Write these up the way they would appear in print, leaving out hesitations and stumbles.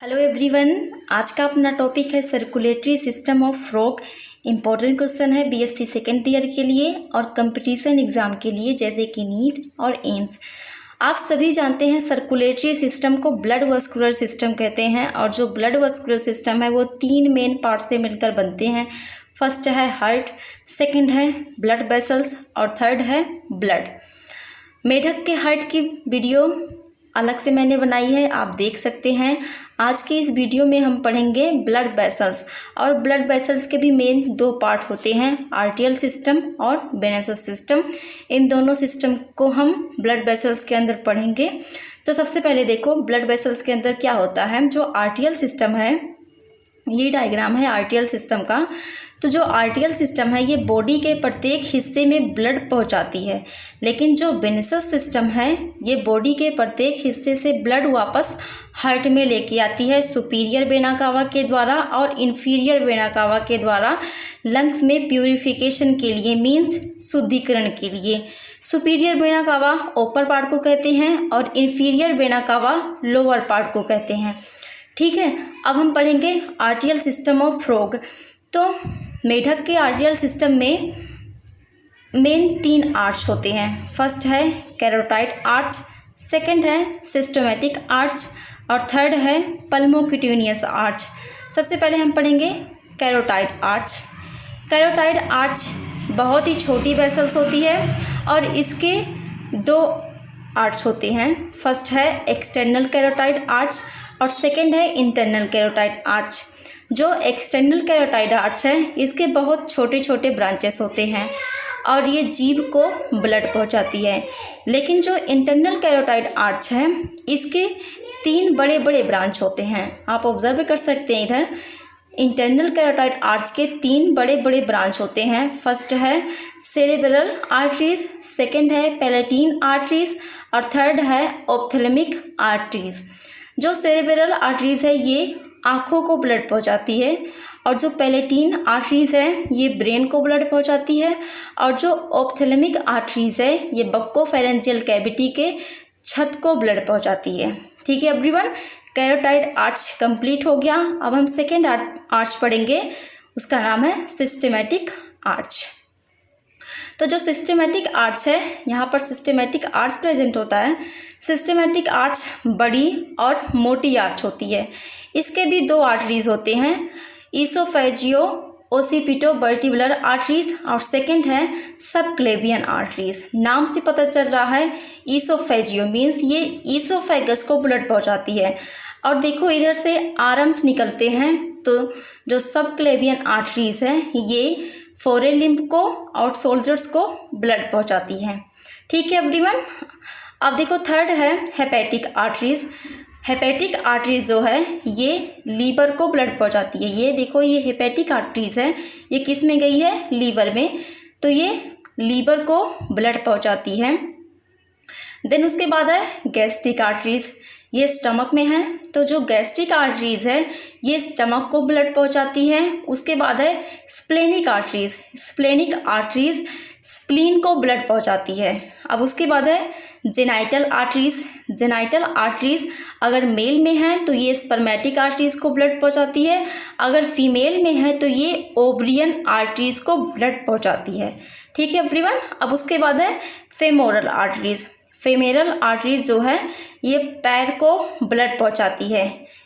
Hello everyone, आज का अपना टॉपिक है circulatory system of frog. Important question है बीएससी सेकेंड ईयर के लिए और कंपटीशन एग्ज़ाम के लिए जैसे कि नीट और एम्स। आप सभी जानते हैं सर्कुलेटरी सिस्टम को ब्लड वस्कुलर सिस्टम कहते हैं और जो ब्लड वस्कुलर सिस्टम है वो तीन मेन पार्ट से मिलकर बनते हैं। फर्स्ट है हार्ट, सेकेंड है ब्लड वेसल्स और थर्ड है ब्लड। मेढक के हार्ट की वीडियो अलग से मैंने बनाई है, आप देख सकते हैं। आज की इस वीडियो में हम पढ़ेंगे ब्लड वेसल्स और ब्लड वेसल्स के भी मेन दो पार्ट होते हैं, आर्टियल सिस्टम और वेनस सिस्टम। इन दोनों सिस्टम को हम ब्लड वेसल्स के अंदर पढ़ेंगे। तो सबसे पहले देखो ब्लड वेसल्स के अंदर क्या होता है। जो आर्टियल सिस्टम है, ये डायग्राम है आर्टियल सिस्टम का। तो जो आर्टियल सिस्टम है ये बॉडी के प्रत्येक हिस्से में ब्लड पहुंचाती है, लेकिन जो वेनस सिस्टम है ये बॉडी के प्रत्येक हिस्से से ब्लड वापस हार्ट में लेके आती है सुपीरियर वेना कावा के द्वारा और इन्फीरियर वेना कावा के द्वारा लंग्स में प्यूरिफिकेशन के लिए, मीन्स शुद्धिकरण के लिए। Superior vena cava upper part को कहते हैं और inferior vena cava lower part को कहते हैं। ठीक है, अब हम पढ़ेंगे आर्टियल सिस्टम ऑफ फ्रॉग। तो मेढक के आर्टियल सिस्टम में मेन तीन आर्च होते हैं। फर्स्ट है कैरोटाइड आर्च, सेकंड है सिस्टमैटिक आर्च और थर्ड है पल्मोक्यूटेनियस आर्च। सबसे पहले हम पढ़ेंगे कैरोटाइड आर्च। कैरोटाइड आर्च बहुत ही छोटी वेसल्स होती है और इसके दो आर्च होते हैं। फर्स्ट है एक्सटर्नल कैरोटाइड आर्च और सेकंड है इंटरनल कैरोटाइड आर्च। जो एक्सटर्नल कैरोटाइड आर्च है इसके बहुत छोटे छोटे ब्रांचेस होते हैं और ये जीभ को ब्लड पहुंचाती है, लेकिन जो इंटरनल कैरोटाइड आर्च है इसके तीन बड़े बड़े ब्रांच होते हैं। आप ऑब्जर्व कर सकते हैं इधर इंटरनल कैरोटाइड आर्च के तीन बड़े बड़े ब्रांच होते हैं। फर्स्ट है सेरेब्रल आर्टरीज, सेकंड है पैलेटिन आर्टरीज और थर्ड है ऑप्थेल्मिक आर्टरीज। जो सेरेब्रल आर्टरीज है ये आँखों को ब्लड पहुंचाती है और जो पैलेटिन आर्टरीज है ये ब्रेन को ब्लड पहुंचाती है और जो ऑप्थेल्मिक आर्टरीज है ये बक्कोफेरेंजियल कैविटी के छत को ब्लड पहुंचाती है। ठीक है एवरीवन, कैरोटाइड आर्च कंप्लीट हो गया। अब हम सेकेंड आर्च पढ़ेंगे, उसका नाम है सिस्टेमैटिक आर्च। तो जो सिस्टेमैटिक आर्च है, यहाँ पर सिस्टेमैटिक आर्च प्रेजेंट होता है। सिस्टेमैटिक आर्च बड़ी और मोटी आर्च होती है। इसके भी दो आर्टरीज होते हैं, ईसोफेजियो ओसिपिटो वर्टिबुलर आर्टरीज और सेकंड है सबक्लेवियन आर्टरीज। नाम से पता चल रहा है ईसोफेजियो मीन्स ये ईसोफेगस को ब्लड पहुंचाती है और देखो इधर से आर्म्स निकलते हैं। तो जो सबक्लेवियन आर्टरीज है ये फोरे लिम्ब को और सोल्जर्स को ब्लड पहुंचाती है। ठीक है एवरीवन, अब देखो थर्ड है हेपेटिक आर्टरीज। हेपेटिक आर्टरीज जो है ये लीवर को ब्लड पहुंचाती है। ये देखो ये हेपेटिक आर्टरीज है, ये किस में गई है, लीवर में। तो ये लीवर को ब्लड पहुंचाती है। देन उसके बाद है गैस्ट्रिक आर्टरीज, ये स्टमक में है। तो जो गैस्ट्रिक आर्टरीज है ये स्टमक को ब्लड पहुंचाती है। उसके बाद है splenic arteries, splenic arteries spleen को ब्लड पहुंचाती है। अब उसके बाद है जेनाइटल आर्टरीज। जेनाइटल आर्टरीज अगर मेल में है तो ये स्पर्मेटिक आर्टरीज को ब्लड पहुंचाती है, अगर फीमेल में है तो ये ओवरियन आर्टरीज को ब्लड पहुंचाती है। ठीक है एवरीवन, अब उसके बाद है फेमोरल आर्टरीज। फेमोरल आर्टरीज जो है ये पैर को ब्लड पहुंचाती है।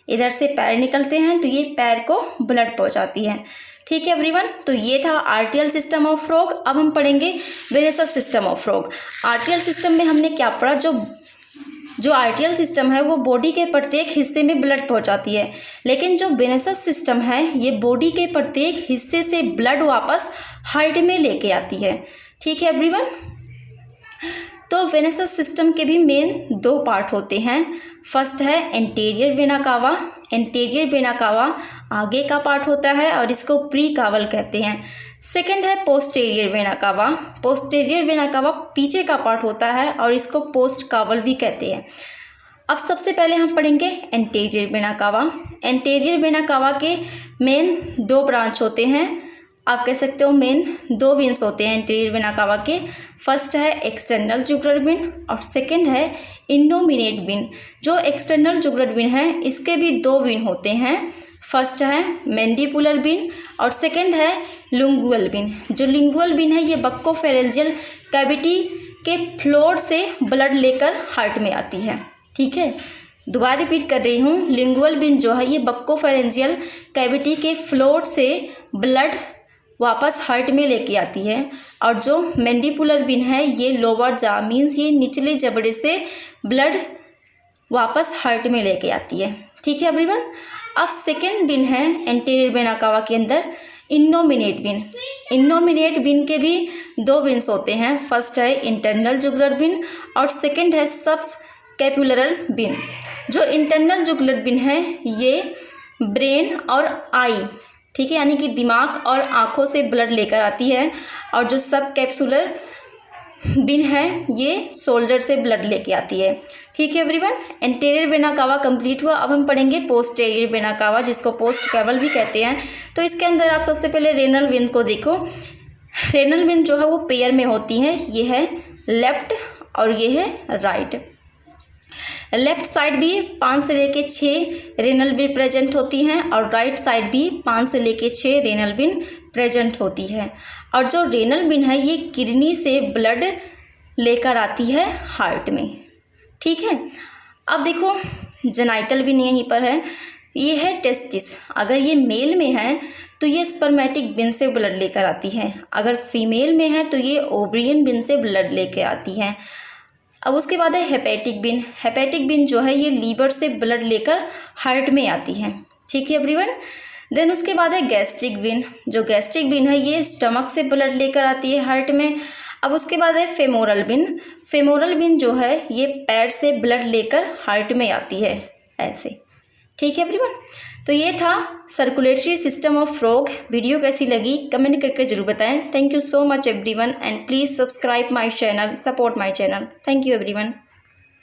इधर से पैर निकलते हैं तो ये पैर को ब्लड पहुंचाती है। ठीक है एवरीवन, तो ये था आर्टियल सिस्टम ऑफ फ्रॉग। अब हम पढ़ेंगे venous system of frog. आर्टियल system में हमने क्या पढ़ा, जो आर्टियल सिस्टम है वो बॉडी के प्रत्येक हिस्से में ब्लड पहुंचाती है, लेकिन जो वेनस सिस्टम है ये बॉडी के प्रत्येक हिस्से से ब्लड वापस हार्ट में लेके आती है। ठीक है एवरीवन, तो वेनस सिस्टम के भी मेन दो पार्ट होते हैं। फर्स्ट है anterior vena cava. Anterior vena cava आगे का पार्ट होता है और इसको प्री कावल कहते हैं। सेकंड है posterior vena cava. Posterior vena cava पीछे का पार्ट होता है और इसको पोस्ट कावल भी कहते हैं। अब सबसे पहले हम पढ़ेंगे anterior vena cava. Anterior vena cava के मेन दो ब्रांच होते हैं, आप कह सकते हो मेन दो वेन्स होते हैं एंटीरियर वेना कावा के। फर्स्ट है एक्सटर्नल जुगुलर वेन और सेकंड है इनोमिनेट विन, जो एक्सटर्नल जुगुलर विन है इसके भी 2 विन होते हैं। फर्स्ट है मैंडिबुलर विन और सेकंड है लिंगुअल विन। जो लिंगुअल विन है ये बक्कोफेरेंजियल कैविटी के फ्लोर से ब्लड लेकर हार्ट में आती है। ठीक है, दोबारा रिपीट कर रही हूँ, लिंगुअल विन जो है ये बक्कोफेरेंजियल कैविटी के फ्लोर से ब्लड वापस हार्ट में लेके आती है, और जो मैंडिबुलर विन है ये लोअर जा मीन्स ये निचले जबड़े से ब्लड वापस हार्ट में लेके आती है। ठीक है एवरीवन। अब सेकेंड विन है एंटीरियर वेना कावा के अंदर इनोमिनेट विन। इनोमिनेट विन के भी 2 विन्स होते हैं। फर्स्ट है इंटरनल जुगुलर विन और सेकेंड है सबस्कैपुलर विन। जो इंटरनल जुगुलर विन है ये ब्रेन और आई, ठीक है, यानी कि दिमाग और आँखों से ब्लड लेकर आती है, और जो सब कैप्सुलर विन है ये शोल्डर से ब्लड लेके आती है। ठीक है everyone, anterior vena cava complete हुआ। अब हम पढ़ेंगे पोस्टीरियर वेना कावा, जिसको पोस्ट कैवल भी कहते हैं। तो इसके अंदर आप सबसे पहले रेनल विन को देखो। रेनल विन जो है वो पेयर में होती है, ये है लेफ्ट और ये है राइट। लेफ्ट साइड भी 5 से लेके 6 रेनल विन प्रेजेंट होती हैं और राइट साइड भी 5 से लेके 6 रेनल विन प्रेजेंट होती है। और जो रेनल विन है ये किडनी से ब्लड लेकर आती है हार्ट में। ठीक है, अब देखो जेनाइटल विन यहीं पर है, ये है टेस्टिस। अगर ये मेल में है तो ये स्पर्मेटिक विन से ब्लड लेकर आती है, अगर फीमेल में है तो ये ओवरियन विन से ब्लड लेकर आती है। अब उसके बाद है हेपेटिक विन। हेपेटिक विन जो है ये लीवर से ब्लड लेकर हार्ट में आती है। ठीक है एवरीवन। देन उसके बाद है गैस्ट्रिक विन। जो गैस्ट्रिक विन है ये स्टमक से ब्लड लेकर आती है हार्ट में। अब उसके बाद है फेमोरल विन। फेमोरल विन जो है ये पैर से ब्लड लेकर हार्ट में आती है ऐसे। ठीक है एवरीवन, तो ये था circulatory system of frog. Video कैसी लगी कमेंट करके जरूर बताएं। Thank you so much everyone and please subscribe my channel, support my channel. Thank you everyone.